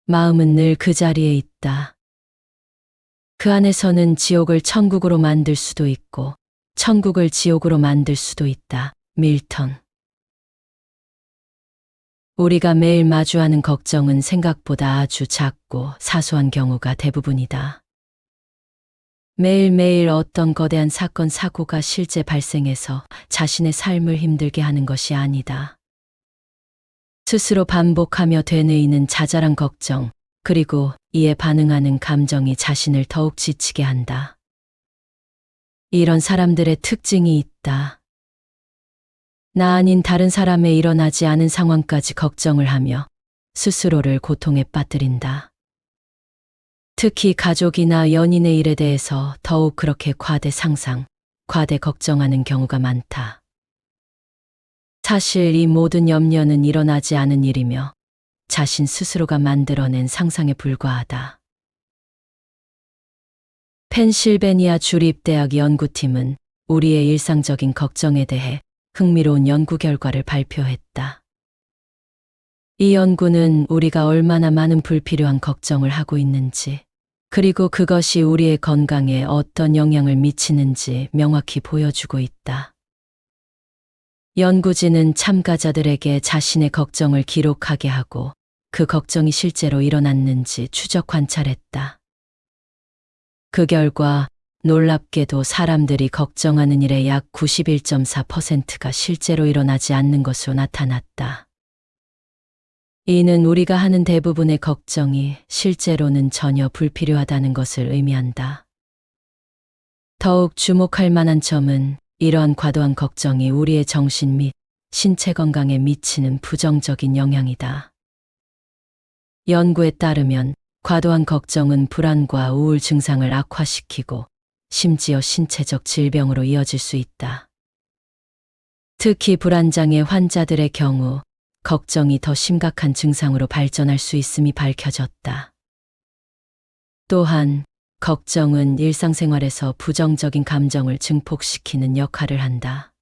마음은 늘 그 자리에 있다. 그 안에서는 지옥을 천국으로 만들 수도 있고 천국을 지옥으로 만들 수도 있다. 밀턴. 우리가 매일 마주하는 걱정은 생각보다 아주 작고 사소한 경우가 대부분이다. 매일매일 어떤 거대한 사건, 사고가 실제 발생해서 자신의 삶을 힘들게 하는 것이 아니다. 스스로 반복하며 되뇌이는 자잘한 걱정, 그리고 이에 반응하는 감정이 자신을 더욱 지치게 한다. 이런 사람들의 특징이 있다. 나 아닌 다른 사람의 일어나지 않은 상황까지 걱정을 하며 스스로를 고통에 빠뜨린다. 특히 가족이나 연인의 일에 대해서 더욱 그렇게 과대 상상, 과대 걱정하는 경우가 많다. 사실 이 모든 염려는 일어나지 않은 일이며 자신 스스로가 만들어낸 상상에 불과하다. 펜실베니아 주립대학 연구팀은 우리의 일상적인 걱정에 대해 흥미로운 연구 결과를 발표했다. 이 연구는 우리가 얼마나 많은 불필요한 걱정을 하고 있는지, 그리고 그것이 우리의 건강에 어떤 영향을 미치는지 명확히 보여주고 있다. 연구진은 참가자들에게 자신의 걱정을 기록하게 하고 그 걱정이 실제로 일어났는지 추적 관찰했다. 그 결과 놀랍게도 사람들이 걱정하는 일의 약 91.4%가 실제로 일어나지 않는 것으로 나타났다. 이는 우리가 하는 대부분의 걱정이 실제로는 전혀 불필요하다는 것을 의미한다. 더욱 주목할 만한 점은 이러한 과도한 걱정이 우리의 정신 및 신체 건강에 미치는 부정적인 영향이다. 연구에 따르면 과도한 걱정은 불안과 우울 증상을 악화시키고 심지어 신체적 질병으로 이어질 수 있다. 특히 불안장애 환자들의 경우 걱정이 더 심각한 증상으로 발전할 수 있음이 밝혀졌다. 또한 걱정은 일상생활에서 부정적인 감정을 증폭시키는 역할을 한다.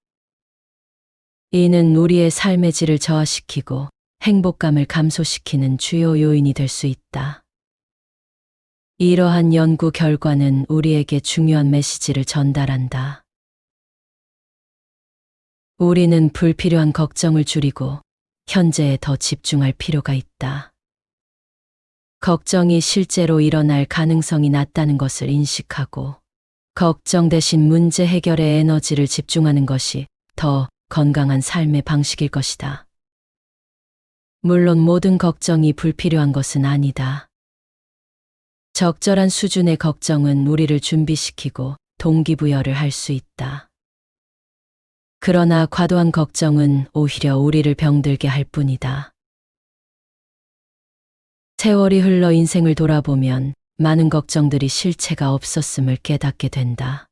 이는 우리의 삶의 질을 저하시키고 행복감을 감소시키는 주요 요인이 될 수 있다. 이러한 연구 결과는 우리에게 중요한 메시지를 전달한다. 우리는 불필요한 걱정을 줄이고 현재에 더 집중할 필요가 있다. 걱정이 실제로 일어날 가능성이 낮다는 것을 인식하고 걱정 대신 문제 해결에 에너지를 집중하는 것이 더 건강한 삶의 방식일 것이다. 물론 모든 걱정이 불필요한 것은 아니다. 적절한 수준의 걱정은 우리를 준비시키고 동기부여를 할 수 있다. 그러나 과도한 걱정은 오히려 우리를 병들게 할 뿐이다. 세월이 흘러 인생을 돌아보면 많은 걱정들이 실체가 없었음을 깨닫게 된다.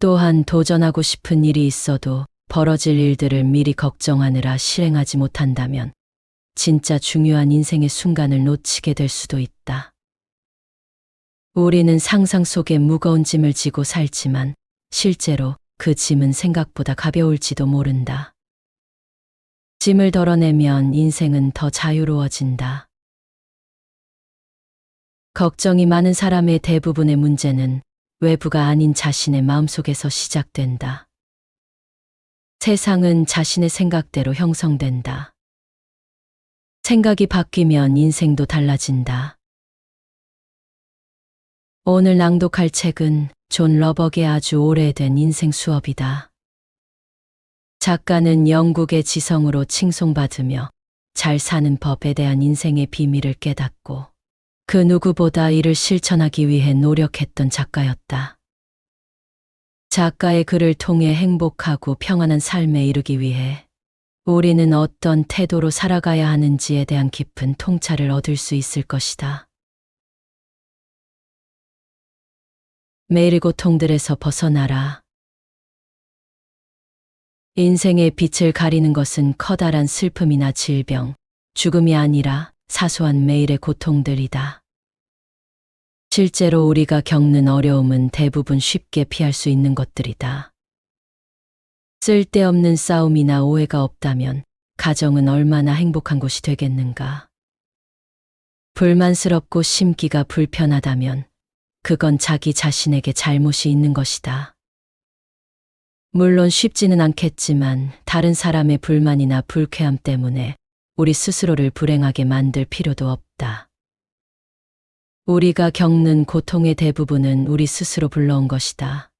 또한 도전하고 싶은 일이 있어도 벌어질 일들을 미리 걱정하느라 실행하지 못한다면 진짜 중요한 인생의 순간을 놓치게 될 수도 있다. 우리는 상상 속에 무거운 짐을 지고 살지만 실제로 그 짐은 생각보다 가벼울지도 모른다. 짐을 덜어내면 인생은 더 자유로워진다. 걱정이 많은 사람의 대부분의 문제는 외부가 아닌 자신의 마음속에서 시작된다. 세상은 자신의 생각대로 형성된다. 생각이 바뀌면 인생도 달라진다. 오늘 낭독할 책은 존 러벅의 아주 오래된 인생 수업이다. 작가는 영국의 지성으로 칭송받으며 잘 사는 법에 대한 인생의 비밀을 깨닫고 그 누구보다 이를 실천하기 위해 노력했던 작가였다. 작가의 글을 통해 행복하고 평안한 삶에 이르기 위해 우리는 어떤 태도로 살아가야 하는지에 대한 깊은 통찰을 얻을 수 있을 것이다. 매일의 고통들에서 벗어나라. 인생의 빛을 가리는 것은 커다란 슬픔이나 질병, 죽음이 아니라 사소한 매일의 고통들이다. 실제로 우리가 겪는 어려움은 대부분 쉽게 피할 수 있는 것들이다. 쓸데없는 싸움이나 오해가 없다면 가정은 얼마나 행복한 곳이 되겠는가. 불만스럽고 심기가 불편하다면 그건 자기 자신에게 잘못이 있는 것이다. 물론 쉽지는 않겠지만 다른 사람의 불만이나 불쾌함 때문에 우리 스스로를 불행하게 만들 필요도 없다. 우리가 겪는 고통의 대부분은 우리 스스로 불러온 것이다.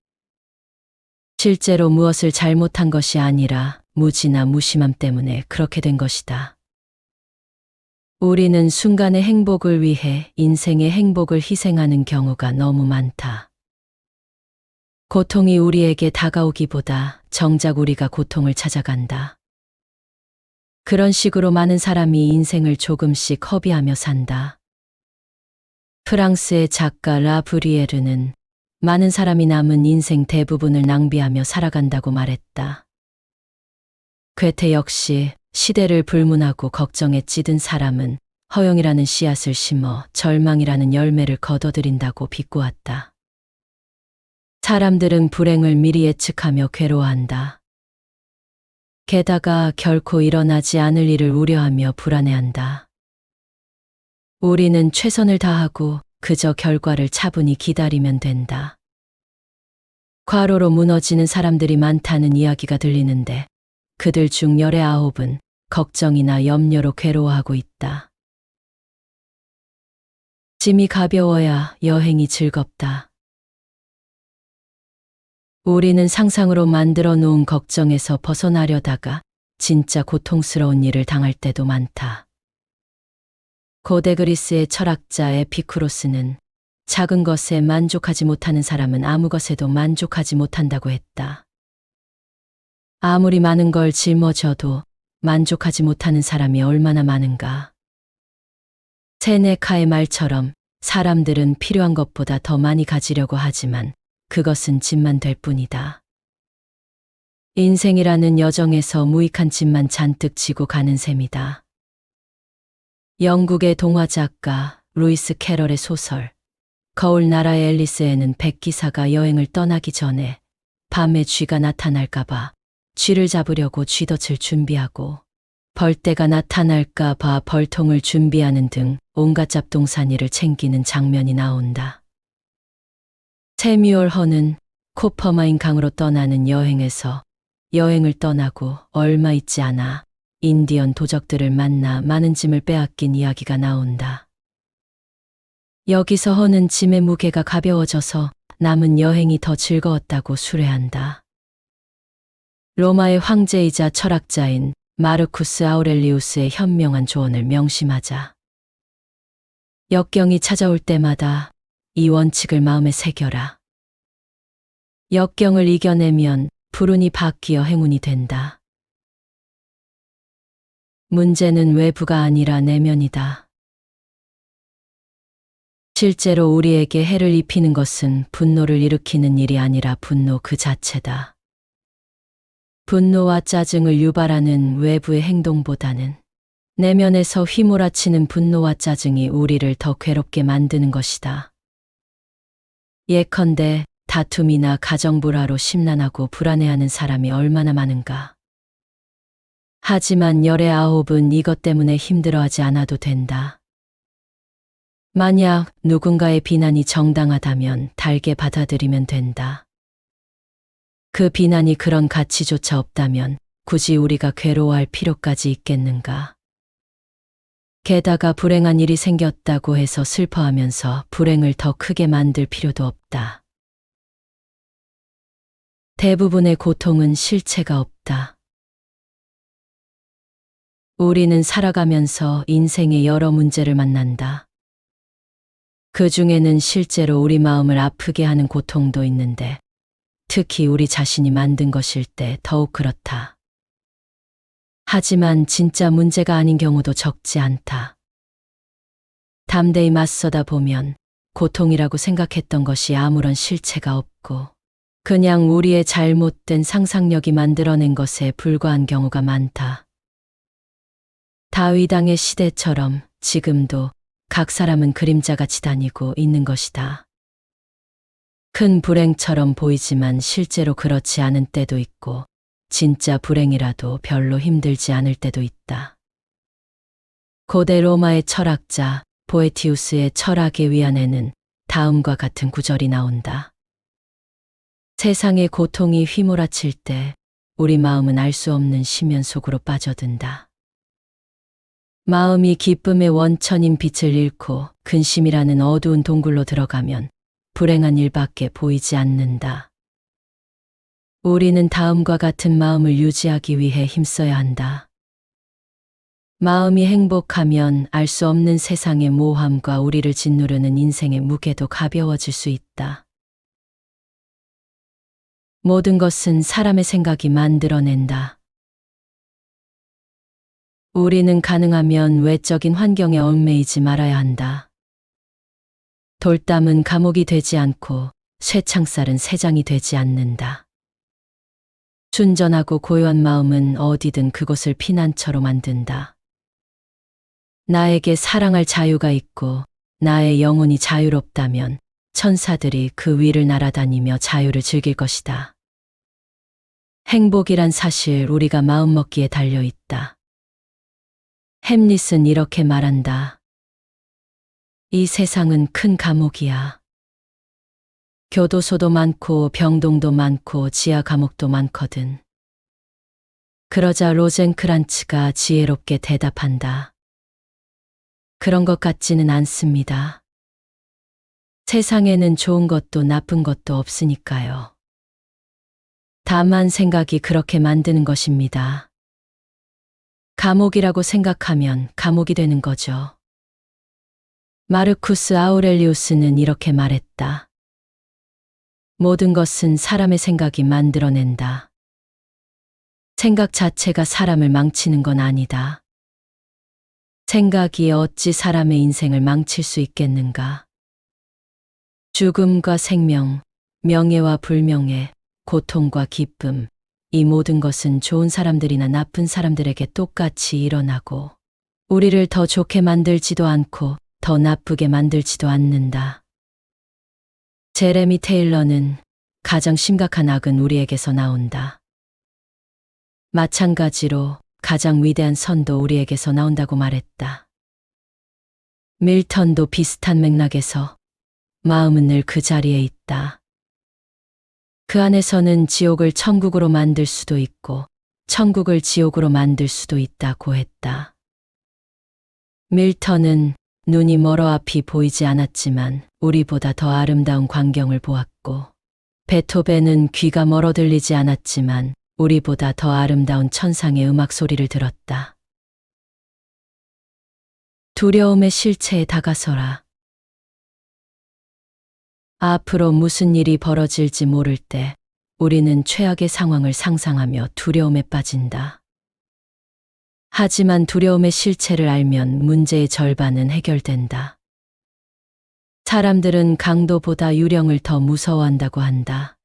실제로 무엇을 잘못한 것이 아니라 무지나 무심함 때문에 그렇게 된 것이다. 우리는 순간의 행복을 위해 인생의 행복을 희생하는 경우가 너무 많다. 고통이 우리에게 다가오기보다 정작 우리가 고통을 찾아간다. 그런 식으로 많은 사람이 인생을 조금씩 허비하며 산다. 프랑스의 작가 라 브리에르는 많은 사람이 남은 인생 대부분을 낭비하며 살아간다고 말했다. 괴테 역시 시대를 불문하고 걱정에 찌든 사람은 허영이라는 씨앗을 심어 절망이라는 열매를 거둬들인다고 비꼬았다. 사람들은 불행을 미리 예측하며 괴로워한다. 게다가 결코 일어나지 않을 일을 우려하며 불안해한다. 우리는 최선을 다하고 그저 결과를 차분히 기다리면 된다. 과로로 무너지는 사람들이 많다는 이야기가 들리는데 그들 중 19은 걱정이나 염려로 괴로워하고 있다. 짐이 가벼워야 여행이 즐겁다. 우리는 상상으로 만들어 놓은 걱정에서 벗어나려다가 진짜 고통스러운 일을 당할 때도 많다. 고대 그리스의 철학자 에피쿠로스는 작은 것에 만족하지 못하는 사람은 아무 것에도 만족하지 못한다고 했다. 아무리 많은 걸 짊어져도 만족하지 못하는 사람이 얼마나 많은가. 세네카의 말처럼 사람들은 필요한 것보다 더 많이 가지려고 하지만 그것은 짐만 될 뿐이다. 인생이라는 여정에서 무익한 짐만 잔뜩 지고 가는 셈이다. 영국의 동화 작가 루이스 캐럴의 소설 거울 나라의 앨리스에는 백기사가 여행을 떠나기 전에 밤에 쥐가 나타날까봐 쥐를 잡으려고 쥐덫을 준비하고 벌떼가 나타날까봐 벌통을 준비하는 등 온갖 잡동사니를 챙기는 장면이 나온다. 세뮤얼 허는 코퍼마인 강으로 떠나는 여행에서 여행을 떠나고 얼마 있지 않아 인디언 도적들을 만나 많은 짐을 빼앗긴 이야기가 나온다. 여기서 허는 짐의 무게가 가벼워져서 남은 여행이 더 즐거웠다고 수레한다. 로마의 황제이자 철학자인 마르쿠스 아우렐리우스의 현명한 조언을 명심하자. 역경이 찾아올 때마다 이 원칙을 마음에 새겨라. 역경을 이겨내면 불운이 바뀌어 행운이 된다. 문제는 외부가 아니라 내면이다. 실제로 우리에게 해를 입히는 것은 분노를 일으키는 일이 아니라 분노 그 자체다. 분노와 짜증을 유발하는 외부의 행동보다는 내면에서 휘몰아치는 분노와 짜증이 우리를 더 괴롭게 만드는 것이다. 예컨대 다툼이나 가정불화로 심란하고 불안해하는 사람이 얼마나 많은가. 하지만 19은 이것 때문에 힘들어하지 않아도 된다. 만약 누군가의 비난이 정당하다면 달게 받아들이면 된다. 그 비난이 그런 가치조차 없다면 굳이 우리가 괴로워할 필요까지 있겠는가. 게다가 불행한 일이 생겼다고 해서 슬퍼하면서 불행을 더 크게 만들 필요도 없다. 대부분의 고통은 실체가 없다. 우리는 살아가면서 인생의 여러 문제를 만난다. 그 중에는 실제로 우리 마음을 아프게 하는 고통도 있는데 특히 우리 자신이 만든 것일 때 더욱 그렇다. 하지만 진짜 문제가 아닌 경우도 적지 않다. 담대히 맞서다 보면 고통이라고 생각했던 것이 아무런 실체가 없고 그냥 우리의 잘못된 상상력이 만들어낸 것에 불과한 경우가 많다. 다윗 왕의 시대처럼 지금도 각 사람은 그림자같이 다니고 있는 것이다. 큰 불행처럼 보이지만 실제로 그렇지 않은 때도 있고 진짜 불행이라도 별로 힘들지 않을 때도 있다. 고대 로마의 철학자 보에티우스의 철학의 위안에는 다음과 같은 구절이 나온다. 세상의 고통이 휘몰아칠 때 우리 마음은 알 수 없는 심연 속으로 빠져든다. 마음이 기쁨의 원천인 빛을 잃고 근심이라는 어두운 동굴로 들어가면 불행한 일밖에 보이지 않는다. 우리는 다음과 같은 마음을 유지하기 위해 힘써야 한다. 마음이 행복하면 알 수 없는 세상의 모함과 우리를 짓누르는 인생의 무게도 가벼워질 수 있다. 모든 것은 사람의 생각이 만들어낸다. 우리는 가능하면 외적인 환경에 얽매이지 말아야 한다. 돌담은 감옥이 되지 않고 쇠창살은 새장이 되지 않는다. 순전하고 고요한 마음은 어디든 그곳을 피난처로 만든다. 나에게 사랑할 자유가 있고 나의 영혼이 자유롭다면 천사들이 그 위를 날아다니며 자유를 즐길 것이다. 행복이란 사실 우리가 마음먹기에 달려있다. 햄릿은 이렇게 말한다. 이 세상은 큰 감옥이야. 교도소도 많고 병동도 많고 지하 감옥도 많거든. 그러자 로젠크란츠가 지혜롭게 대답한다. 그런 것 같지는 않습니다. 세상에는 좋은 것도 나쁜 것도 없으니까요. 다만 생각이 그렇게 만드는 것입니다. 감옥이라고 생각하면 감옥이 되는 거죠. 마르쿠스 아우렐리우스는 이렇게 말했다. 모든 것은 사람의 생각이 만들어낸다. 생각 자체가 사람을 망치는 건 아니다. 생각이 어찌 사람의 인생을 망칠 수 있겠는가? 죽음과 생명, 명예와 불명예, 고통과 기쁨, 이 모든 것은 좋은 사람들이나 나쁜 사람들에게 똑같이 일어나고 우리를 더 좋게 만들지도 않고 더 나쁘게 만들지도 않는다. 제레미 테일러는 가장 심각한 악은 우리에게서 나온다. 마찬가지로 가장 위대한 선도 우리에게서 나온다고 말했다. 밀턴도 비슷한 맥락에서 마음은 늘 그 자리에 있다. 그 안에서는 지옥을 천국으로 만들 수도 있고 천국을 지옥으로 만들 수도 있다고 했다. 밀턴은 눈이 멀어 앞이 보이지 않았지만 우리보다 더 아름다운 광경을 보았고 베토벤은 귀가 멀어 들리지 않았지만 우리보다 더 아름다운 천상의 음악 소리를 들었다. 두려움의 실체에 다가서라. 앞으로 무슨 일이 벌어질지 모를 때 우리는 최악의 상황을 상상하며 두려움에 빠진다. 하지만 두려움의 실체를 알면 문제의 절반은 해결된다. 사람들은 강도보다 유령을 더 무서워한다고 한다.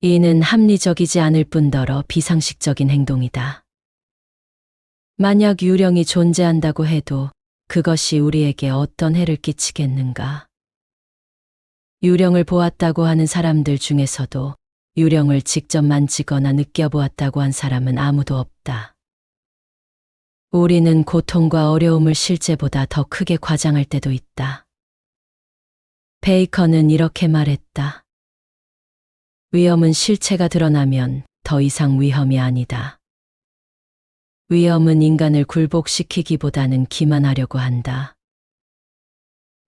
이는 합리적이지 않을 뿐더러 비상식적인 행동이다. 만약 유령이 존재한다고 해도 그것이 우리에게 어떤 해를 끼치겠는가? 유령을 보았다고 하는 사람들 중에서도 유령을 직접 만지거나 느껴보았다고 한 사람은 아무도 없다. 우리는 고통과 어려움을 실제보다 더 크게 과장할 때도 있다. 베이컨은 이렇게 말했다. 위험은 실체가 드러나면 더 이상 위험이 아니다. 위험은 인간을 굴복시키기보다는 기만하려고 한다.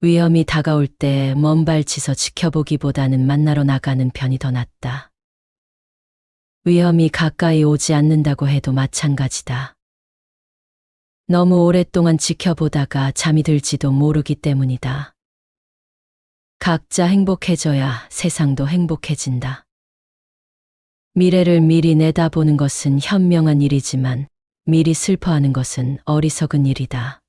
위험이 다가올 때 먼 발치서 지켜보기보다는 만나러 나가는 편이 더 낫다. 위험이 가까이 오지 않는다고 해도 마찬가지다. 너무 오랫동안 지켜보다가 잠이 들지도 모르기 때문이다. 각자 행복해져야 세상도 행복해진다. 미래를 미리 내다보는 것은 현명한 일이지만 미리 슬퍼하는 것은 어리석은 일이다.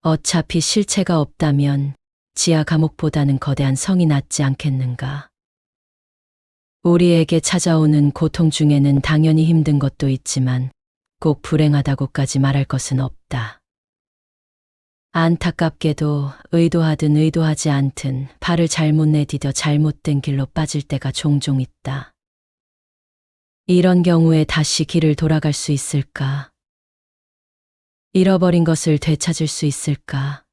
어차피 실체가 없다면 지하 감옥보다는 거대한 성이 낫지 않겠는가. 우리에게 찾아오는 고통 중에는 당연히 힘든 것도 있지만 꼭 불행하다고까지 말할 것은 없다. 안타깝게도 의도하든 의도하지 않든 발을 잘못 내디뎌 잘못된 길로 빠질 때가 종종 있다. 이런 경우에 다시 길을 돌아갈 수 있을까? 잃어버린 것을 되찾을 수 있을까?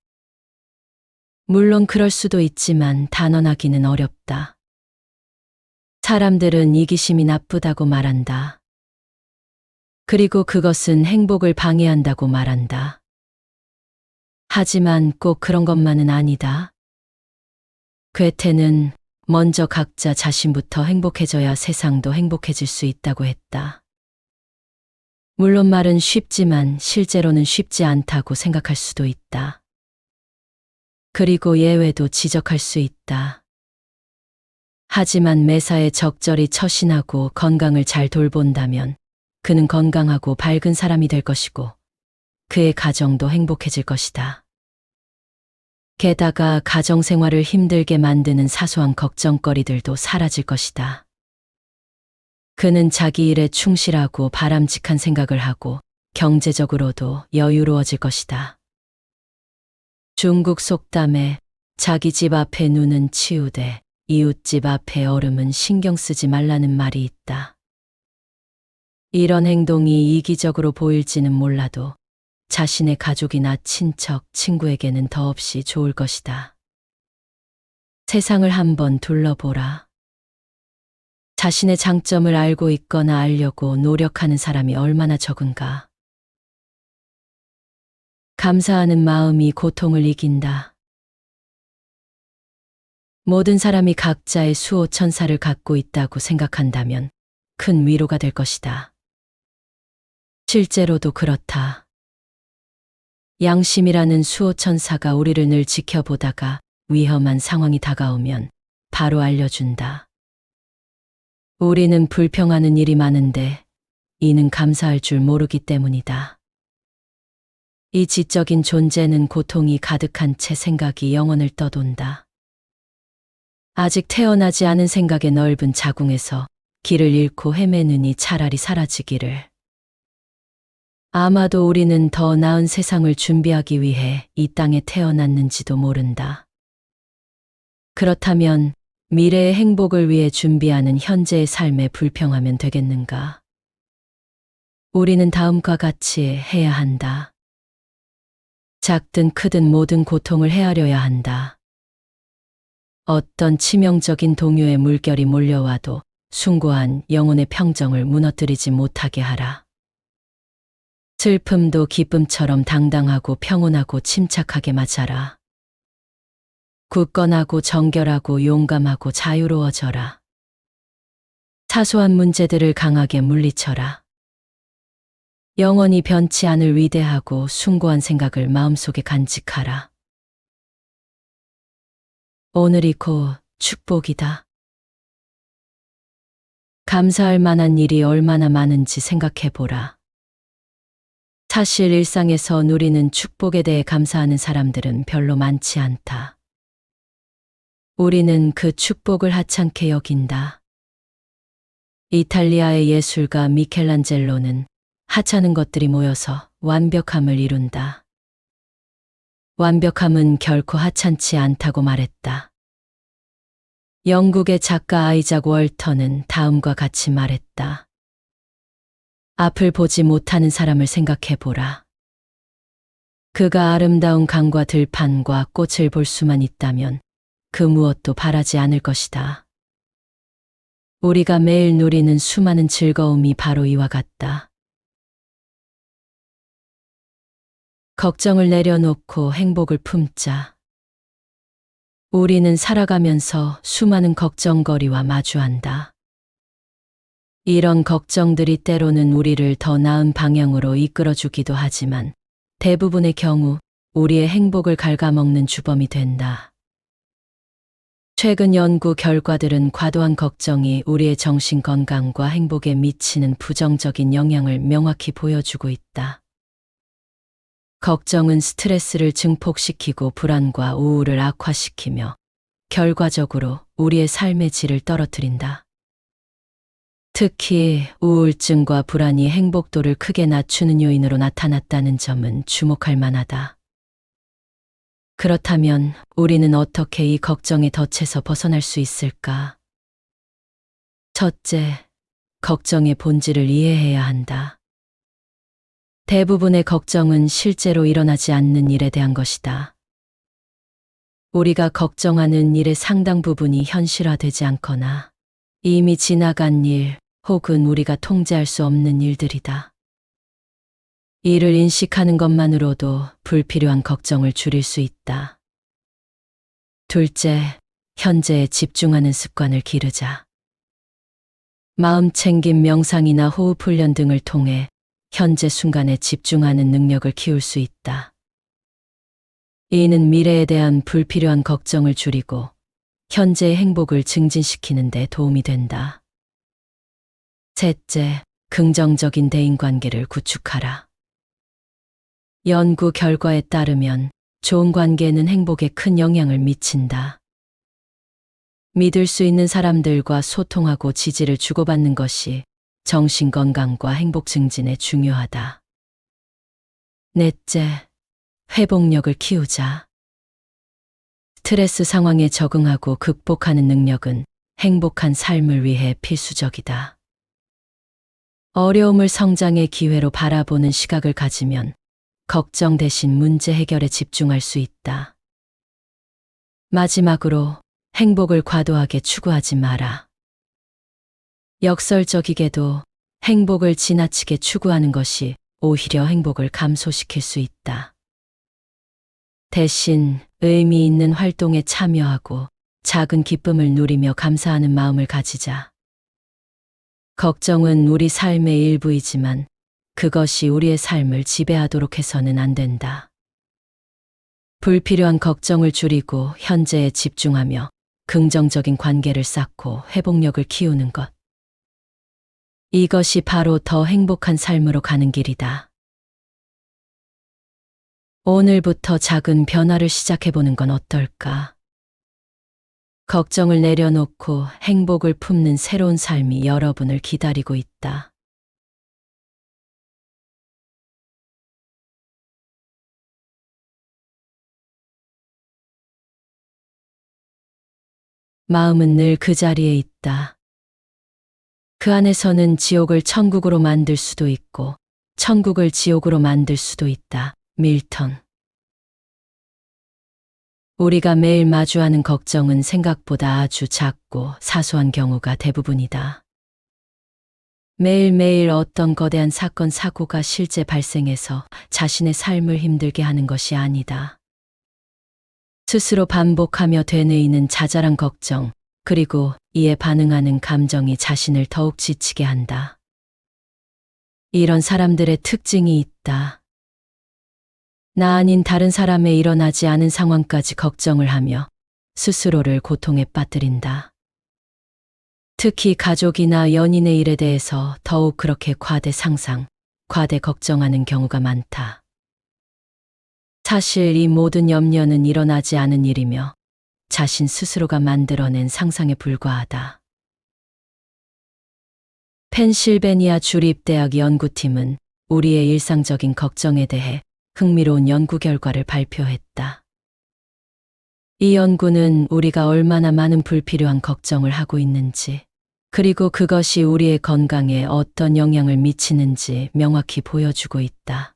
물론 그럴 수도 있지만 단언하기는 어렵다. 사람들은 이기심이 나쁘다고 말한다. 그리고 그것은 행복을 방해한다고 말한다. 하지만 꼭 그런 것만은 아니다. 괴테는 먼저 각자 자신부터 행복해져야 세상도 행복해질 수 있다고 했다. 물론 말은 쉽지만 실제로는 쉽지 않다고 생각할 수도 있다. 그리고 예외도 지적할 수 있다. 하지만 매사에 적절히 처신하고 건강을 잘 돌본다면 그는 건강하고 밝은 사람이 될 것이고 그의 가정도 행복해질 것이다. 게다가 가정생활을 힘들게 만드는 사소한 걱정거리들도 사라질 것이다. 그는 자기 일에 충실하고 바람직한 생각을 하고 경제적으로도 여유로워질 것이다. 중국 속담에 자기 집 앞에 눈은 치우되 이웃집 앞에 얼음은 신경 쓰지 말라는 말이 있다. 이런 행동이 이기적으로 보일지는 몰라도 자신의 가족이나 친척, 친구에게는 더없이 좋을 것이다. 세상을 한번 둘러보라. 자신의 장점을 알고 있거나 알려고 노력하는 사람이 얼마나 적은가. 감사하는 마음이 고통을 이긴다. 모든 사람이 각자의 수호천사를 갖고 있다고 생각한다면 큰 위로가 될 것이다. 실제로도 그렇다. 양심이라는 수호천사가 우리를 늘 지켜보다가 위험한 상황이 다가오면 바로 알려준다. 우리는 불평하는 일이 많은데 이는 감사할 줄 모르기 때문이다. 이 지적인 존재는 고통이 가득한 채 생각이 영혼을 떠돈다. 아직 태어나지 않은 생각의 넓은 자궁에서 길을 잃고 헤매느니 차라리 사라지기를. 아마도 우리는 더 나은 세상을 준비하기 위해 이 땅에 태어났는지도 모른다. 그렇다면 미래의 행복을 위해 준비하는 현재의 삶에 불평하면 되겠는가? 우리는 다음과 같이 해야 한다. 작든 크든 모든 고통을 헤아려야 한다. 어떤 치명적인 동요의 물결이 몰려와도 숭고한 영혼의 평정을 무너뜨리지 못하게 하라. 슬픔도 기쁨처럼 당당하고 평온하고 침착하게 맞아라. 굳건하고 정결하고 용감하고 자유로워져라. 사소한 문제들을 강하게 물리쳐라. 영원히 변치 않을 위대하고 숭고한 생각을 마음속에 간직하라. 오늘이 곧 축복이다. 감사할 만한 일이 얼마나 많은지 생각해보라. 사실 일상에서 누리는 축복에 대해 감사하는 사람들은 별로 많지 않다. 우리는 그 축복을 하찮게 여긴다. 이탈리아의 예술가 미켈란젤로는 하찮은 것들이 모여서 완벽함을 이룬다. 완벽함은 결코 하찮지 않다고 말했다. 영국의 작가 아이작 월터는 다음과 같이 말했다. 앞을 보지 못하는 사람을 생각해보라. 그가 아름다운 강과 들판과 꽃을 볼 수만 있다면 그 무엇도 바라지 않을 것이다. 우리가 매일 누리는 수많은 즐거움이 바로 이와 같다. 걱정을 내려놓고 행복을 품자. 우리는 살아가면서 수많은 걱정거리와 마주한다. 이런 걱정들이 때로는 우리를 더 나은 방향으로 이끌어주기도 하지만 대부분의 경우 우리의 행복을 갉아먹는 주범이 된다. 최근 연구 결과들은 과도한 걱정이 우리의 정신 건강과 행복에 미치는 부정적인 영향을 명확히 보여주고 있다. 걱정은 스트레스를 증폭시키고 불안과 우울을 악화시키며 결과적으로 우리의 삶의 질을 떨어뜨린다. 특히 우울증과 불안이 행복도를 크게 낮추는 요인으로 나타났다는 점은 주목할 만하다. 그렇다면 우리는 어떻게 이 걱정의 덫에서 벗어날 수 있을까? 첫째, 걱정의 본질을 이해해야 한다. 대부분의 걱정은 실제로 일어나지 않는 일에 대한 것이다. 우리가 걱정하는 일의 상당 부분이 현실화되지 않거나 이미 지나간 일 혹은 우리가 통제할 수 없는 일들이다. 이를 인식하는 것만으로도 불필요한 걱정을 줄일 수 있다. 둘째, 현재에 집중하는 습관을 기르자. 마음 챙김 명상이나 호흡 훈련 등을 통해 현재 순간에 집중하는 능력을 키울 수 있다. 이는 미래에 대한 불필요한 걱정을 줄이고 현재의 행복을 증진시키는 데 도움이 된다. 셋째, 긍정적인 대인관계를 구축하라. 연구 결과에 따르면 좋은 관계는 행복에 큰 영향을 미친다. 믿을 수 있는 사람들과 소통하고 지지를 주고받는 것이 정신 건강과 행복 증진에 중요하다. 넷째, 회복력을 키우자. 스트레스 상황에 적응하고 극복하는 능력은 행복한 삶을 위해 필수적이다. 어려움을 성장의 기회로 바라보는 시각을 가지면 걱정 대신 문제 해결에 집중할 수 있다. 마지막으로 행복을 과도하게 추구하지 마라. 역설적이게도 행복을 지나치게 추구하는 것이 오히려 행복을 감소시킬 수 있다. 대신 의미 있는 활동에 참여하고 작은 기쁨을 누리며 감사하는 마음을 가지자. 걱정은 우리 삶의 일부이지만 그것이 우리의 삶을 지배하도록 해서는 안 된다. 불필요한 걱정을 줄이고 현재에 집중하며 긍정적인 관계를 쌓고 회복력을 키우는 것. 이것이 바로 더 행복한 삶으로 가는 길이다. 오늘부터 작은 변화를 시작해보는 건 어떨까? 걱정을 내려놓고 행복을 품는 새로운 삶이 여러분을 기다리고 있다. 마음은 늘 그 자리에 있다. 그 안에서는 지옥을 천국으로 만들 수도 있고 천국을 지옥으로 만들 수도 있다. 밀턴. 우리가 매일 마주하는 걱정은 생각보다 아주 작고 사소한 경우가 대부분이다. 매일매일 어떤 거대한 사건, 사고가 실제 발생해서 자신의 삶을 힘들게 하는 것이 아니다. 스스로 반복하며 되뇌이는 자잘한 걱정, 그리고 이에 반응하는 감정이 자신을 더욱 지치게 한다. 이런 사람들의 특징이 있다. 나 아닌 다른 사람에 일어나지 않은 상황까지 걱정을 하며 스스로를 고통에 빠뜨린다. 특히 가족이나 연인의 일에 대해서 더욱 그렇게 과대 상상, 과대 걱정하는 경우가 많다. 사실 이 모든 염려는 일어나지 않은 일이며 자신 스스로가 만들어낸 상상에 불과하다. 펜실베니아 주립대학 연구팀은 우리의 일상적인 걱정에 대해 흥미로운 연구 결과를 발표했다. 이 연구는 우리가 얼마나 많은 불필요한 걱정을 하고 있는지, 그리고 그것이 우리의 건강에 어떤 영향을 미치는지 명확히 보여주고 있다.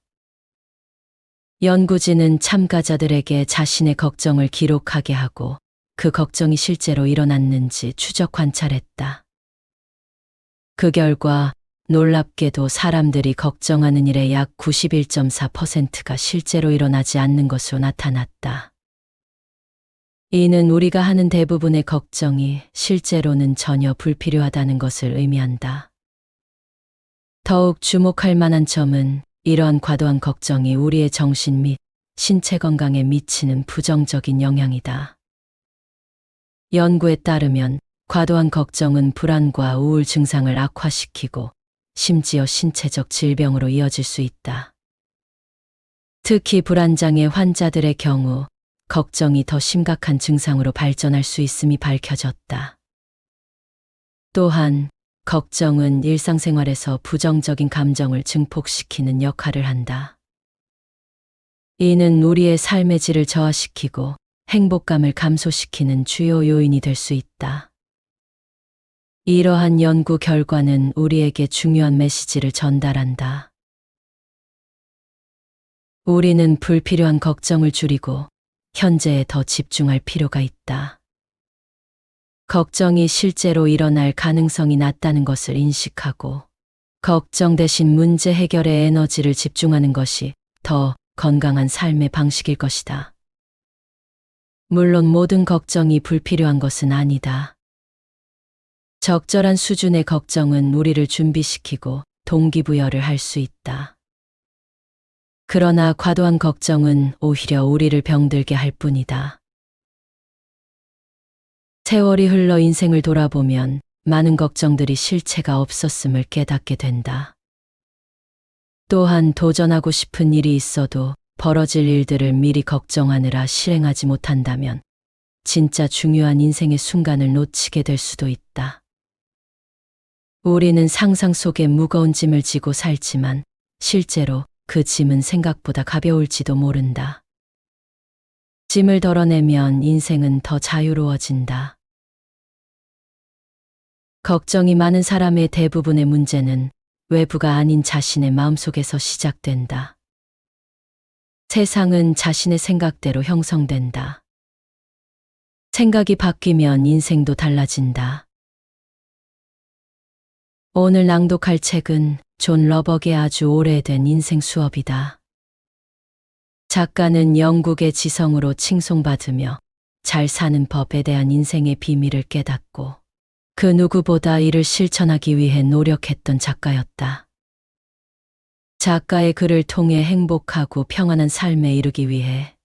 연구진은 참가자들에게 자신의 걱정을 기록하게 하고 그 걱정이 실제로 일어났는지 추적 관찰했다. 그 결과 놀랍게도 사람들이 걱정하는 일의 약 91.4%가 실제로 일어나지 않는 것으로 나타났다. 이는 우리가 하는 대부분의 걱정이 실제로는 전혀 불필요하다는 것을 의미한다. 더욱 주목할 만한 점은 이러한 과도한 걱정이 우리의 정신 및 신체 건강에 미치는 부정적인 영향이다. 연구에 따르면 과도한 걱정은 불안과 우울 증상을 악화시키고 심지어 신체적 질병으로 이어질 수 있다. 특히 불안장애 환자들의 경우 걱정이 더 심각한 증상으로 발전할 수 있음이 밝혀졌다. 또한 걱정은 일상생활에서 부정적인 감정을 증폭시키는 역할을 한다. 이는 우리의 삶의 질을 저하시키고 행복감을 감소시키는 주요 요인이 될 수 있다. 이러한 연구 결과는 우리에게 중요한 메시지를 전달한다. 우리는 불필요한 걱정을 줄이고 현재에 더 집중할 필요가 있다. 걱정이 실제로 일어날 가능성이 낮다는 것을 인식하고 걱정 대신 문제 해결에 에너지를 집중하는 것이 더 건강한 삶의 방식일 것이다. 물론 모든 걱정이 불필요한 것은 아니다. 적절한 수준의 걱정은 우리를 준비시키고 동기부여를 할 수 있다. 그러나 과도한 걱정은 오히려 우리를 병들게 할 뿐이다. 세월이 흘러 인생을 돌아보면 많은 걱정들이 실체가 없었음을 깨닫게 된다. 또한 도전하고 싶은 일이 있어도 벌어질 일들을 미리 걱정하느라 실행하지 못한다면 진짜 중요한 인생의 순간을 놓치게 될 수도 있다. 우리는 상상 속에 무거운 짐을 지고 살지만 실제로 그 짐은 생각보다 가벼울지도 모른다. 짐을 덜어내면 인생은 더 자유로워진다. 걱정이 많은 사람의 대부분의 문제는 외부가 아닌 자신의 마음속에서 시작된다. 세상은 자신의 생각대로 형성된다. 생각이 바뀌면 인생도 달라진다. 오늘 낭독할 책은 존 러벅의 아주 오래된 인생 수업이다. 작가는 영국의 지성으로 칭송받으며 잘 사는 법에 대한 인생의 비밀을 깨닫고 그 누구보다 이를 실천하기 위해 노력했던 작가였다. 작가의 글을 통해 행복하고 평안한 삶에 이르기 위해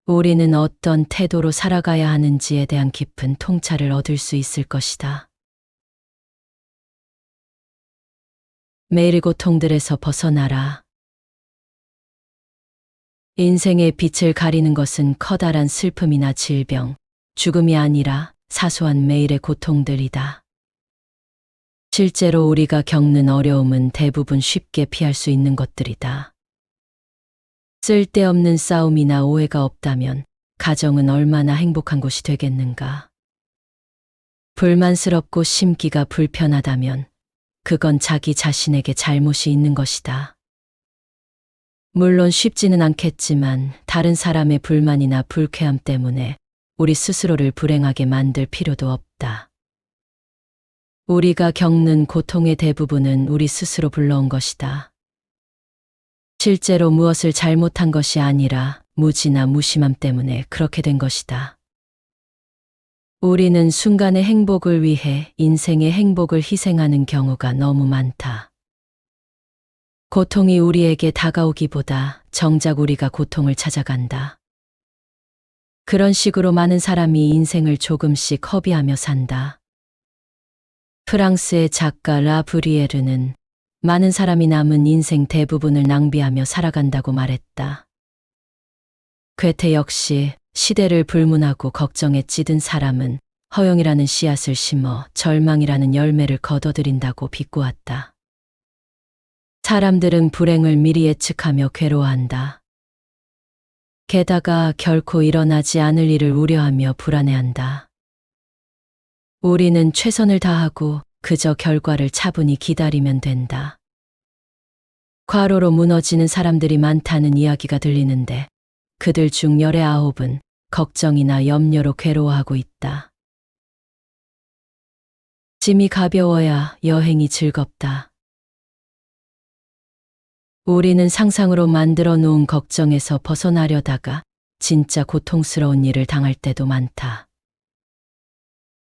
우리는 어떤 태도로 살아가야 하는지에 대한 깊은 통찰을 얻을 수 있을 것이다. 매일의 고통들에서 벗어나라. 인생의 빛을 가리는 것은 커다란 슬픔이나 질병, 죽음이 아니라 사소한 매일의 고통들이다. 실제로 우리가 겪는 어려움은 대부분 쉽게 피할 수 있는 것들이다. 쓸데없는 싸움이나 오해가 없다면 가정은 얼마나 행복한 곳이 되겠는가. 불만스럽고 심기가 불편하다면 그건 자기 자신에게 잘못이 있는 것이다. 물론 쉽지는 않겠지만 다른 사람의 불만이나 불쾌함 때문에 우리 스스로를 불행하게 만들 필요도 없다. 우리가 겪는 고통의 대부분은 우리 스스로 불러온 것이다. 실제로 무엇을 잘못한 것이 아니라 무지나 무심함 때문에 그렇게 된 것이다. 우리는 순간의 행복을 위해 인생의 행복을 희생하는 경우가 너무 많다. 고통이 우리에게 다가오기보다 정작 우리가 고통을 찾아간다. 그런 식으로 많은 사람이 인생을 조금씩 허비하며 산다. 프랑스의 작가 라 브리에르는 많은 사람이 남은 인생 대부분을 낭비하며 살아간다고 말했다. 괴테 역시 시대를 불문하고 걱정에 찌든 사람은 허영이라는 씨앗을 심어 절망이라는 열매를 거둬들인다고 비꼬았다. 사람들은 불행을 미리 예측하며 괴로워한다. 게다가 결코 일어나지 않을 일을 우려하며 불안해한다. 우리는 최선을 다하고 그저 결과를 차분히 기다리면 된다. 과로로 무너지는 사람들이 많다는 이야기가 들리는데 그들 중 19은 걱정이나 염려로 괴로워하고 있다. 짐이 가벼워야 여행이 즐겁다. 우리는 상상으로 만들어 놓은 걱정에서 벗어나려다가 진짜 고통스러운 일을 당할 때도 많다.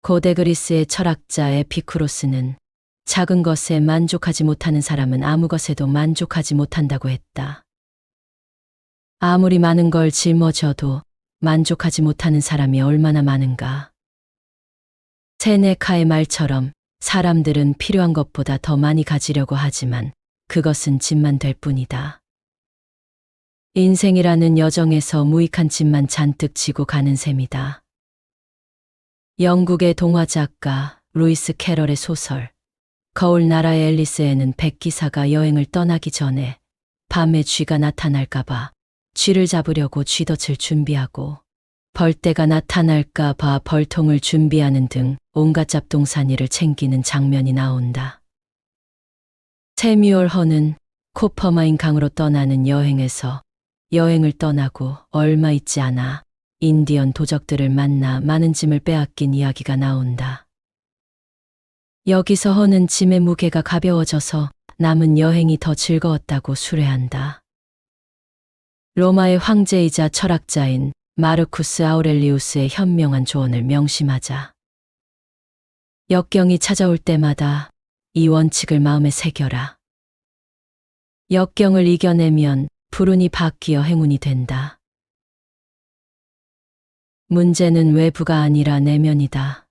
고대 그리스의 철학자 에피쿠로스는 작은 것에 만족하지 못하는 사람은 아무 것에도 만족하지 못한다고 했다. 아무리 많은 걸 짊어져도 만족하지 못하는 사람이 얼마나 많은가. 세네카의 말처럼 사람들은 필요한 것보다 더 많이 가지려고 하지만 그것은 짐만 될 뿐이다. 인생이라는 여정에서 무익한 짐만 잔뜩 지고 가는 셈이다. 영국의 동화 작가 루이스 캐럴의 소설 거울 나라의 앨리스에는 백기사가 여행을 떠나기 전에 밤에 쥐가 나타날까봐 쥐를 잡으려고 쥐덫을 준비하고 벌떼가 나타날까봐 벌통을 준비하는 등 온갖 잡동사니를 챙기는 장면이 나온다. 세뮤얼 허는 코퍼마인 강으로 떠나는 여행에서 여행을 떠나고 얼마 있지 않아 인디언 도적들을 만나 많은 짐을 빼앗긴 이야기가 나온다. 여기서 허는 짐의 무게가 가벼워져서 남은 여행이 더 즐거웠다고 수레한다. 로마의 황제이자 철학자인 마르쿠스 아우렐리우스의 현명한 조언을 명심하자. 역경이 찾아올 때마다 이 원칙을 마음에 새겨라. 역경을 이겨내면 불운이 바뀌어 행운이 된다. 문제는 외부가 아니라 내면이다.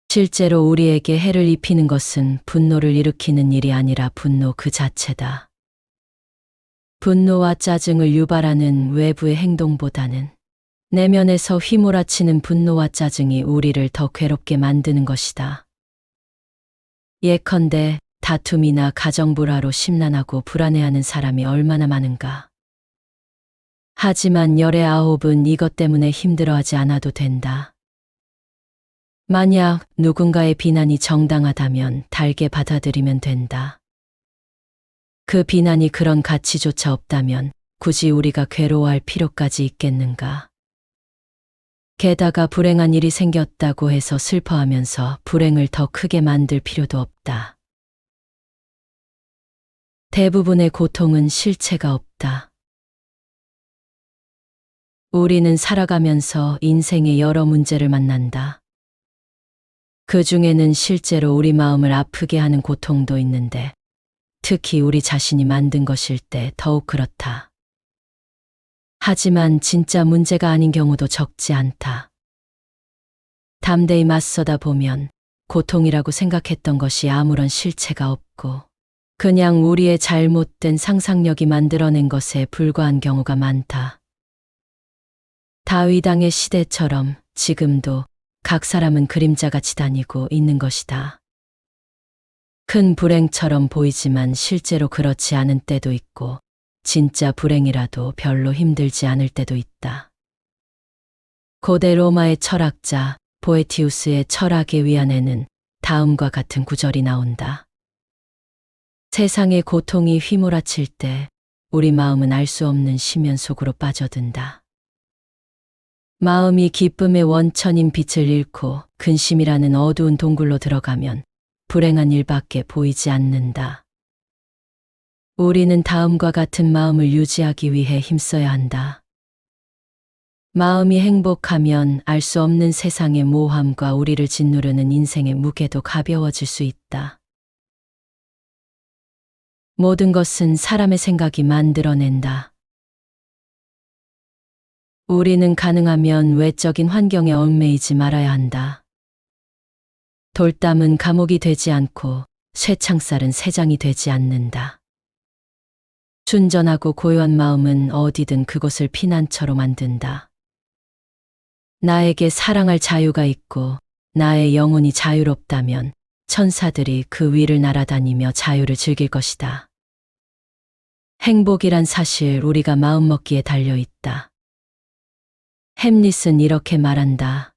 실제로 우리에게 해를 입히는 것은 분노를 일으키는 일이 아니라 분노 그 자체다. 분노와 짜증을 유발하는 외부의 행동보다는 내면에서 휘몰아치는 분노와 짜증이 우리를 더 괴롭게 만드는 것이다. 예컨대 다툼이나 가정불화로 심란하고 불안해하는 사람이 얼마나 많은가. 하지만 열의 9은 이것 때문에 힘들어하지 않아도 된다. 만약 누군가의 비난이 정당하다면 달게 받아들이면 된다. 그 비난이 그런 가치조차 없다면 굳이 우리가 괴로워할 필요까지 있겠는가. 게다가 불행한 일이 생겼다고 해서 슬퍼하면서 불행을 더 크게 만들 필요도 없다. 대부분의 고통은 실체가 없다. 우리는 살아가면서 인생의 여러 문제를 만난다. 그 중에는 실제로 우리 마음을 아프게 하는 고통도 있는데 특히 우리 자신이 만든 것일 때 더욱 그렇다. 하지만 진짜 문제가 아닌 경우도 적지 않다. 담대히 맞서다 보면 고통이라고 생각했던 것이 아무런 실체가 없고 그냥 우리의 잘못된 상상력이 만들어낸 것에 불과한 경우가 많다. 다윗 왕의 시대처럼 지금도 각 사람은 그림자같이 다니고 있는 것이다. 큰 불행처럼 보이지만 실제로 그렇지 않은 때도 있고 진짜 불행이라도 별로 힘들지 않을 때도 있다. 고대 로마의 철학자 보에티우스의 철학의 위안에는 다음과 같은 구절이 나온다. 세상의 고통이 휘몰아칠 때 우리 마음은 알 수 없는 심연 속으로 빠져든다. 마음이 기쁨의 원천인 빛을 잃고 근심이라는 어두운 동굴로 들어가면 불행한 일밖에 보이지 않는다. 우리는 다음과 같은 마음을 유지하기 위해 힘써야 한다. 마음이 행복하면 알 수 없는 세상의 모함과 우리를 짓누르는 인생의 무게도 가벼워질 수 있다. 모든 것은 사람의 생각이 만들어낸다. 우리는 가능하면 외적인 환경에 얽매이지 말아야 한다. 돌담은 감옥이 되지 않고 쇠창살은 새장이 되지 않는다. 순전하고 고요한 마음은 어디든 그곳을 피난처로 만든다. 나에게 사랑할 자유가 있고 나의 영혼이 자유롭다면 천사들이 그 위를 날아다니며 자유를 즐길 것이다. 행복이란 사실 우리가 마음먹기에 달려있다. 햄릿은 이렇게 말한다.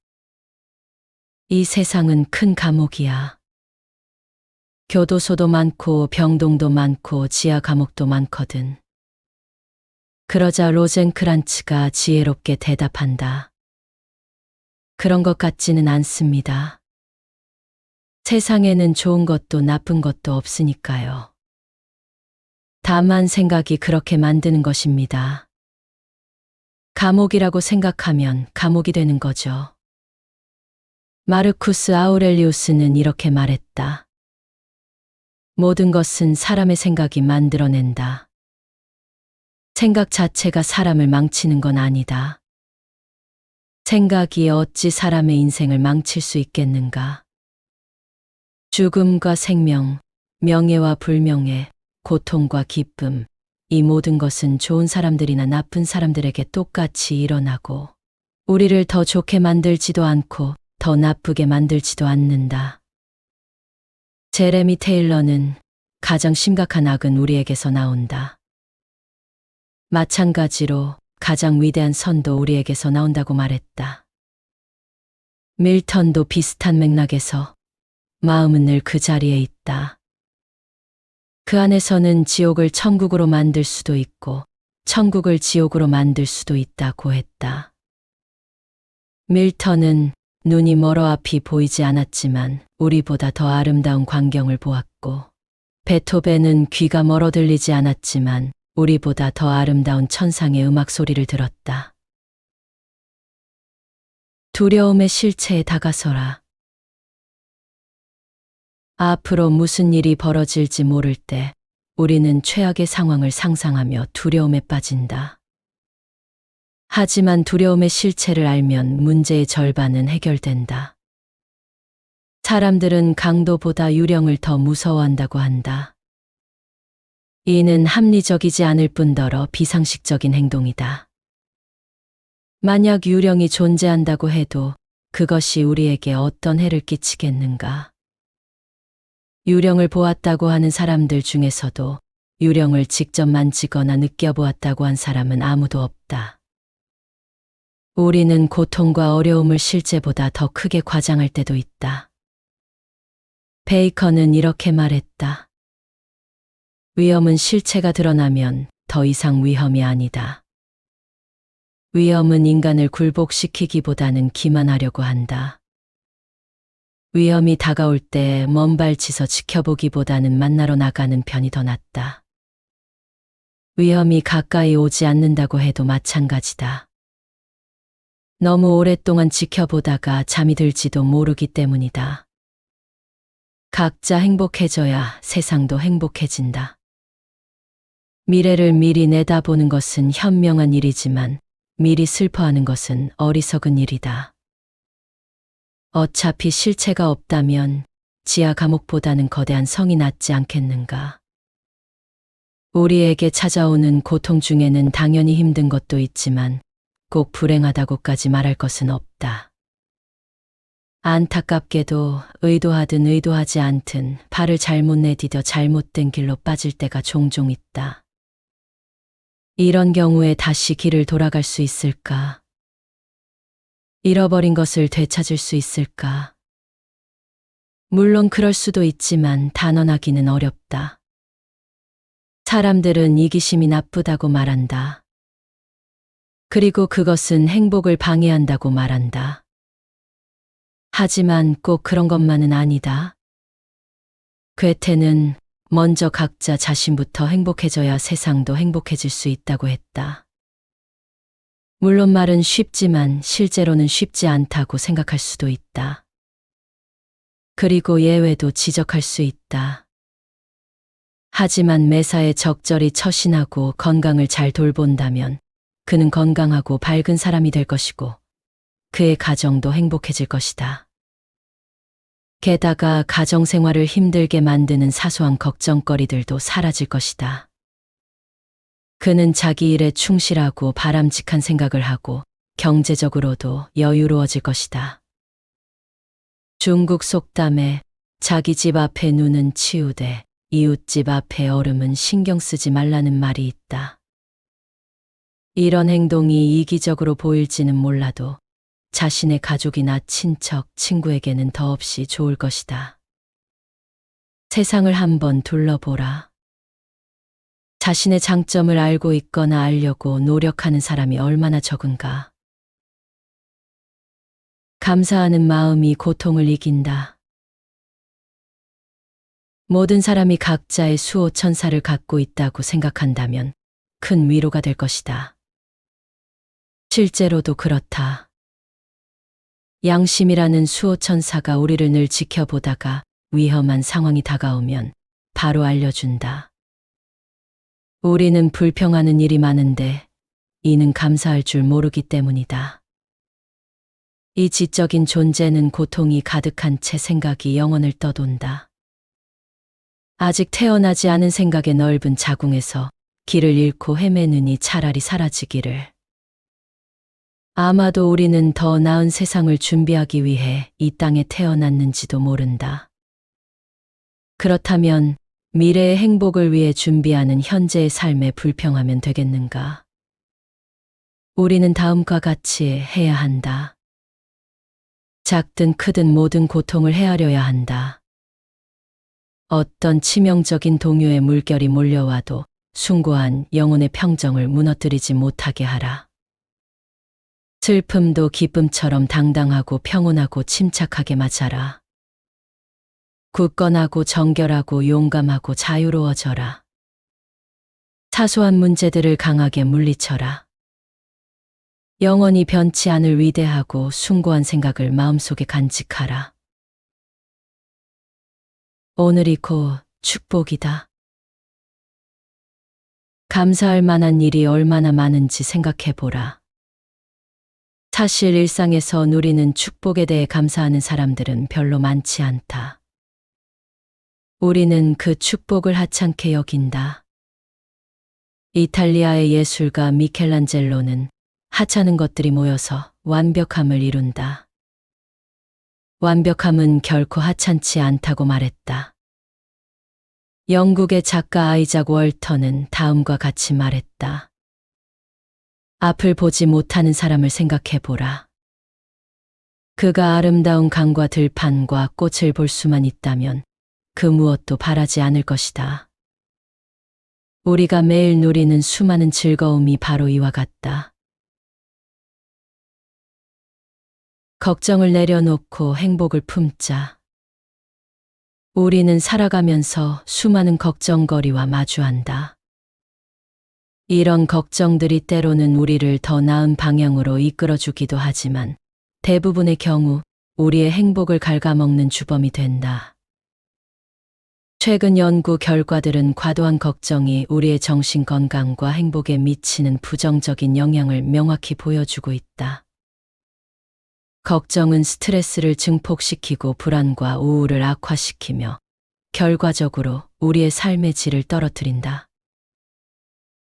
이 세상은 큰 감옥이야. 교도소도 많고 병동도 많고 지하 감옥도 많거든. 그러자 로젠크란츠가 지혜롭게 대답한다. 그런 것 같지는 않습니다. 세상에는 좋은 것도 나쁜 것도 없으니까요. 다만 생각이 그렇게 만드는 것입니다. 감옥이라고 생각하면 감옥이 되는 거죠. 마르쿠스 아우렐리우스는 이렇게 말했다. 모든 것은 사람의 생각이 만들어낸다. 생각 자체가 사람을 망치는 건 아니다. 생각이 어찌 사람의 인생을 망칠 수 있겠는가? 죽음과 생명, 명예와 불명예, 고통과 기쁨, 이 모든 것은 좋은 사람들이나 나쁜 사람들에게 똑같이 일어나고 우리를 더 좋게 만들지도 않고 더 나쁘게 만들지도 않는다. 제레미 테일러는 가장 심각한 악은 우리에게서 나온다. 마찬가지로 가장 위대한 선도 우리에게서 나온다고 말했다. 밀턴도 비슷한 맥락에서 마음은 늘 그 자리에 있다. 그 안에서는 지옥을 천국으로 만들 수도 있고 천국을 지옥으로 만들 수도 있다고 했다. 밀턴은 눈이 멀어 앞이 보이지 않았지만 우리보다 더 아름다운 광경을 보았고, 베토벤은 귀가 멀어 들리지 않았지만 우리보다 더 아름다운 천상의 음악 소리를 들었다. 두려움의 실체에 다가서라. 앞으로 무슨 일이 벌어질지 모를 때 우리는 최악의 상황을 상상하며 두려움에 빠진다. 하지만 두려움의 실체를 알면 문제의 절반은 해결된다. 사람들은 강도보다 유령을 더 무서워한다고 한다. 이는 합리적이지 않을 뿐더러 비상식적인 행동이다. 만약 유령이 존재한다고 해도 그것이 우리에게 어떤 해를 끼치겠는가? 유령을 보았다고 하는 사람들 중에서도 유령을 직접 만지거나 느껴보았다고 한 사람은 아무도 없다. 우리는 고통과 어려움을 실제보다 더 크게 과장할 때도 있다. 베이컨은 이렇게 말했다. 위험은 실체가 드러나면 더 이상 위험이 아니다. 위험은 인간을 굴복시키기보다는 기만하려고 한다. 위험이 다가올 때 먼발치서 지켜보기보다는 만나러 나가는 편이 더 낫다. 위험이 가까이 오지 않는다고 해도 마찬가지다. 너무 오랫동안 지켜보다가 잠이 들지도 모르기 때문이다. 각자 행복해져야 세상도 행복해진다. 미래를 미리 내다보는 것은 현명한 일이지만 미리 슬퍼하는 것은 어리석은 일이다. 어차피 실체가 없다면 지하 감옥보다는 거대한 성이 낫지 않겠는가. 우리에게 찾아오는 고통 중에는 당연히 힘든 것도 있지만 꼭 불행하다고까지 말할 것은 없다. 안타깝게도 의도하든 의도하지 않든 발을 잘못 내디뎌 잘못된 길로 빠질 때가 종종 있다. 이런 경우에 다시 길을 돌아갈 수 있을까? 잃어버린 것을 되찾을 수 있을까? 물론 그럴 수도 있지만 단언하기는 어렵다. 사람들은 이기심이 나쁘다고 말한다. 그리고 그것은 행복을 방해한다고 말한다. 하지만 꼭 그런 것만은 아니다. 괴테는 먼저 각자 자신부터 행복해져야 세상도 행복해질 수 있다고 했다. 물론 말은 쉽지만 실제로는 쉽지 않다고 생각할 수도 있다. 그리고 예외도 지적할 수 있다. 하지만 매사에 적절히 처신하고 건강을 잘 돌본다면 그는 건강하고 밝은 사람이 될 것이고 그의 가정도 행복해질 것이다. 게다가 가정생활을 힘들게 만드는 사소한 걱정거리들도 사라질 것이다. 그는 자기 일에 충실하고 바람직한 생각을 하고 경제적으로도 여유로워질 것이다. 중국 속담에 자기 집 앞에 눈은 치우되 이웃집 앞에 얼음은 신경 쓰지 말라는 말이 있다. 이런 행동이 이기적으로 보일지는 몰라도 자신의 가족이나 친척, 친구에게는 더없이 좋을 것이다. 세상을 한번 둘러보라. 자신의 장점을 알고 있거나 알려고 노력하는 사람이 얼마나 적은가. 감사하는 마음이 고통을 이긴다. 모든 사람이 각자의 수호천사를 갖고 있다고 생각한다면 큰 위로가 될 것이다. 실제로도 그렇다. 양심이라는 수호천사가 우리를 늘 지켜보다가 위험한 상황이 다가오면 바로 알려준다. 우리는 불평하는 일이 많은데 이는 감사할 줄 모르기 때문이다. 이 지적인 존재는 고통이 가득한 채 생각이 영혼을 떠돈다. 아직 태어나지 않은 생각의 넓은 자궁에서 길을 잃고 헤매느니 차라리 사라지기를. 아마도 우리는 더 나은 세상을 준비하기 위해 이 땅에 태어났는지도 모른다. 그렇다면 미래의 행복을 위해 준비하는 현재의 삶에 불평하면 되겠는가? 우리는 다음과 같이 해야 한다. 작든 크든 모든 고통을 헤아려야 한다. 어떤 치명적인 동요의 물결이 몰려와도 숭고한 영혼의 평정을 무너뜨리지 못하게 하라. 슬픔도 기쁨처럼 당당하고 평온하고 침착하게 맞아라. 굳건하고 정결하고 용감하고 자유로워져라. 사소한 문제들을 강하게 물리쳐라. 영원히 변치 않을 위대하고 숭고한 생각을 마음속에 간직하라. 오늘이 곧 축복이다. 감사할 만한 일이 얼마나 많은지 생각해보라. 사실 일상에서 누리는 축복에 대해 감사하는 사람들은 별로 많지 않다. 우리는 그 축복을 하찮게 여긴다. 이탈리아의 예술가 미켈란젤로는 하찮은 것들이 모여서 완벽함을 이룬다. 완벽함은 결코 하찮지 않다고 말했다. 영국의 작가 아이작 월터는 다음과 같이 말했다. 앞을 보지 못하는 사람을 생각해보라. 그가 아름다운 강과 들판과 꽃을 볼 수만 있다면 그 무엇도 바라지 않을 것이다. 우리가 매일 누리는 수많은 즐거움이 바로 이와 같다. 걱정을 내려놓고 행복을 품자. 우리는 살아가면서 수많은 걱정거리와 마주한다. 이런 걱정들이 때로는 우리를 더 나은 방향으로 이끌어주기도 하지만 대부분의 경우 우리의 행복을 갉아먹는 주범이 된다. 최근 연구 결과들은 과도한 걱정이 우리의 정신 건강과 행복에 미치는 부정적인 영향을 명확히 보여주고 있다. 걱정은 스트레스를 증폭시키고 불안과 우울을 악화시키며 결과적으로 우리의 삶의 질을 떨어뜨린다.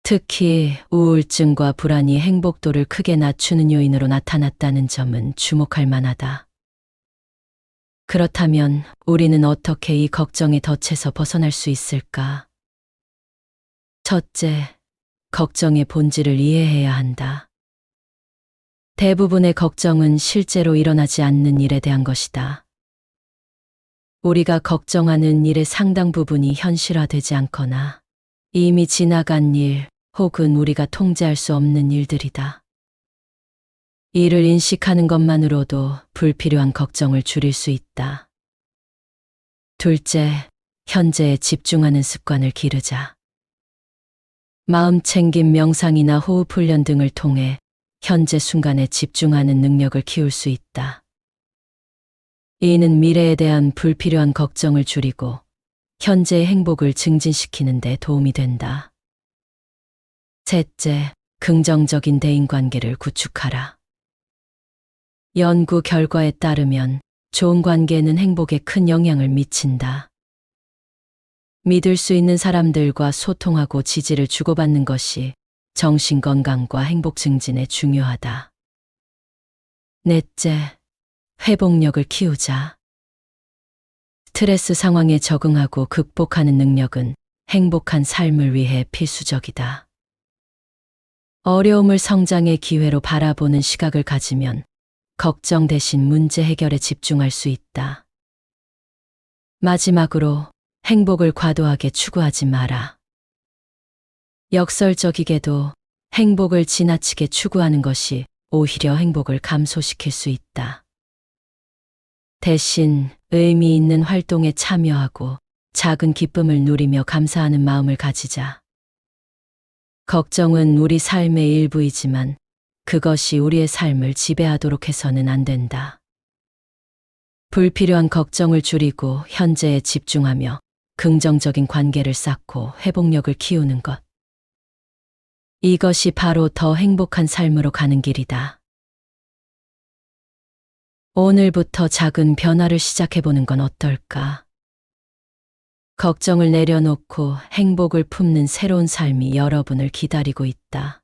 특히 우울증과 불안이 행복도를 크게 낮추는 요인으로 나타났다는 점은 주목할 만하다. 그렇다면 우리는 어떻게 이 걱정의 덫에서 벗어날 수 있을까? 첫째, 걱정의 본질을 이해해야 한다. 대부분의 걱정은 실제로 일어나지 않는 일에 대한 것이다. 우리가 걱정하는 일의 상당 부분이 현실화되지 않거나 이미 지나간 일 혹은 우리가 통제할 수 없는 일들이다. 이를 인식하는 것만으로도 불필요한 걱정을 줄일 수 있다. 둘째, 현재에 집중하는 습관을 기르자. 마음챙김 명상이나 호흡 훈련 등을 통해 현재 순간에 집중하는 능력을 키울 수 있다. 이는 미래에 대한 불필요한 걱정을 줄이고 현재의 행복을 증진시키는 데 도움이 된다. 셋째, 긍정적인 대인관계를 구축하라. 연구 결과에 따르면 좋은 관계는 행복에 큰 영향을 미친다. 믿을 수 있는 사람들과 소통하고 지지를 주고받는 것이 정신 건강과 행복 증진에 중요하다. 넷째, 회복력을 키우자. 스트레스 상황에 적응하고 극복하는 능력은 행복한 삶을 위해 필수적이다. 어려움을 성장의 기회로 바라보는 시각을 가지면 걱정 대신 문제 해결에 집중할 수 있다. 마지막으로 행복을 과도하게 추구하지 마라. 역설적이게도 행복을 지나치게 추구하는 것이 오히려 행복을 감소시킬 수 있다. 대신 의미 있는 활동에 참여하고 작은 기쁨을 누리며 감사하는 마음을 가지자. 걱정은 우리 삶의 일부이지만 그것이 우리의 삶을 지배하도록 해서는 안 된다. 불필요한 걱정을 줄이고 현재에 집중하며 긍정적인 관계를 쌓고 회복력을 키우는 것. 이것이 바로 더 행복한 삶으로 가는 길이다. 오늘부터 작은 변화를 시작해보는 건 어떨까? 걱정을 내려놓고 행복을 품는 새로운 삶이 여러분을 기다리고 있다.